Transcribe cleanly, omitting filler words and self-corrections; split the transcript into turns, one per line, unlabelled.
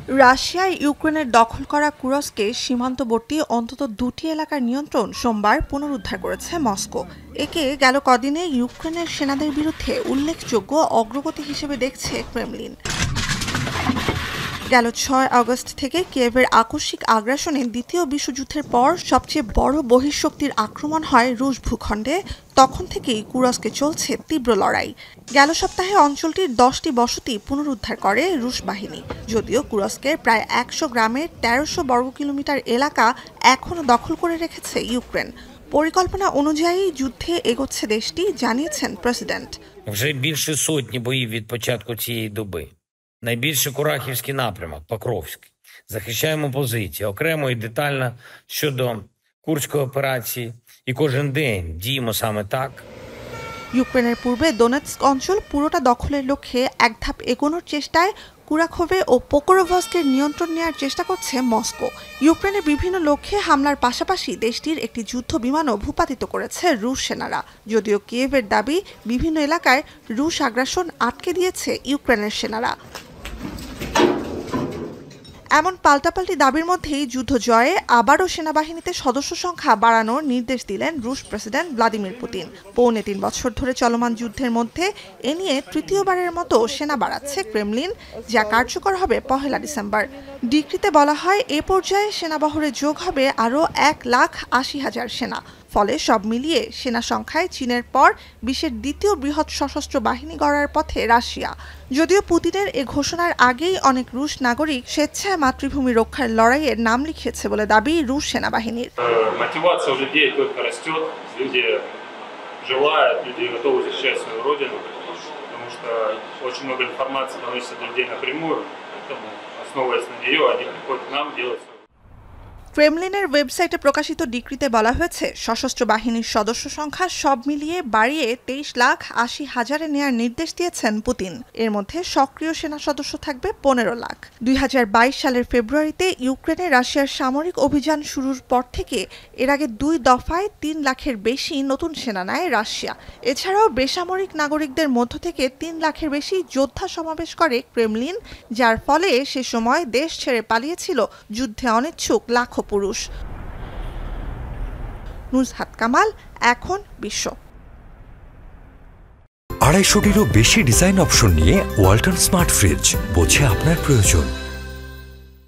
রাশিয়ায় ইউক্রেনের দখল করা কুরস্কে সীমান্তবর্তী অন্তত দুটি এলাকার নিয়ন্ত্রণ সোমবার পুনরুদ্ধার করেছে মস্কো। একে গেল কদিনে ইউক্রেনের সেনাদের বিরুদ্ধে উল্লেখযোগ্য অগ্রগতি হিসেবে দেখছে ক্রেমলিন। গেল ৬ আগস্ট থেকে কিয়েভের আকস্মিক আগ্রাসনে দ্বিতীয় বিশ্বযুদ্ধের পর সবচেয়ে বড় বহিঃশক্তির আক্রমণ হয় রুশ ভূখণ্ডে। তখন থেকেই কুরস্কে চলছে তীব্র লড়াই। গেল সপ্তাহে অঞ্চলটির 10টি বসতি পুনরুদ্ধার করে রুশ বাহিনী। যদিও কুরস্কের প্রায় 100 গ্রামের 1300 বর্গ কিলোমিটার এলাকা এখনও দখল করে রেখেছে ইউক্রেন। পরিকল্পনা অনুযায়ী যুদ্ধে এগোচ্ছে দেশটি, জানিয়েছেন প্রেসিডেন্ট।
Вже більше сотні боїв від початку цієї доби. Найбільше Курахівський напрямок, Покровський. Захищаємо позиції окремо і детально щодо Курської операції. І кожен день діємо саме так.
ইউক্রেনের পূর্বে দোনেৎস্ক অঞ্চল পুরোটা দখলের লক্ষ্যে এক ধাপ এগোনোর চেষ্টায় কুরাখোভে ও পোকরোভস্কের নিয়ন্ত্রণ নেওয়ার চেষ্টা করছে মস্কো। ইউক্রেনের বিভিন্ন লক্ষ্যে হামলার পাশাপাশি দেশটির একটি যুদ্ধ বিমানও ভূপাতিত করেছে রুশ সেনারা। যদিও কিয়েভের দাবি, বিভিন্ন এলাকায় রুশ আগ্রাসন আটকে দিয়েছে ইউক্রেনের সেনারা। এমন পাল্টাপাল্টি দাবির মধ্যেই যুদ্ধ জয়ে আবারও সেনাবাহিনীতে সদস্য সংখ্যা বাড়ানোর নির্দেশ দিলেন রুশ প্রেসিডেন্ট ভ্লাদিমির পুতিন। ৩.৫ বছর ধরে চলমান যুদ্ধের মধ্যে এ নিয়ে তৃতীয়বারের মতো সেনা বাড়াচ্ছে ক্রেমলিন, যা কার্যকর হবে ১ ডিসেম্বর। ডিক্রিতে বলা হয়, এ পর্যায়ে সেনাবহরে যোগ হবে আরও ১,৮০,০০০ সেনা। ফলে সব মিলিয়ে সেনা সংখ্যায় চীনের পর বিশ্বের দ্বিতীয় বৃহৎ সশস্ত্র বাহিনী গড়ার পথে রাশিয়া। যদিও পুতিনের এ ঘোষণার আগেই অনেক রুশ নাগরিক স্বেচ্ছায় মাতৃভূমি রক্ষার লড়াইয়ের নাম লিখিয়েছে বলে দাবি রুশ সেনাবাহিনীর। ক্রেমলিনের ওয়েবসাইটে প্রকাশিত ডিক্রিতে বলা হয়েছে, সশস্ত্র বাহিনীর সদস্য সংখ্যা সব মিলিয়ে বাড়িয়ে ২৩,৮০,০০০-এ নেওয়ার নির্দেশ দিয়েছেন পুতিন। এর মধ্যে সক্রিয় সেনা সদস্য থাকবে ১৫ লাখ। ২০২২ সালের ফেব্রুয়ারিতে ইউক্রেনে রাশিয়ার সামরিক অভিযান শুরুর পর থেকে এর আগে ২ দফায় ৩ লাখের বেশি নতুন সেনা নেয় রাশিয়া। এছাড়াও বেসামরিক নাগরিকদের মধ্য থেকে ৩ লাখের বেশি যোদ্ধা সমাবেশ করে ক্রেমলিন, যার ফলে সে সময় দেশ ছেড়ে পালিয়েছিল যুদ্ধে অনিচ্ছুক লাখো পুরুষ। নুজহাত কামাল, এখন বিশ্ব।
২৫০টিরও বেশি ডিজাইন অপশন নিয়ে ওয়ালটন স্মার্ট ফ্রিজ, বোঝে আপনার প্রয়োজন।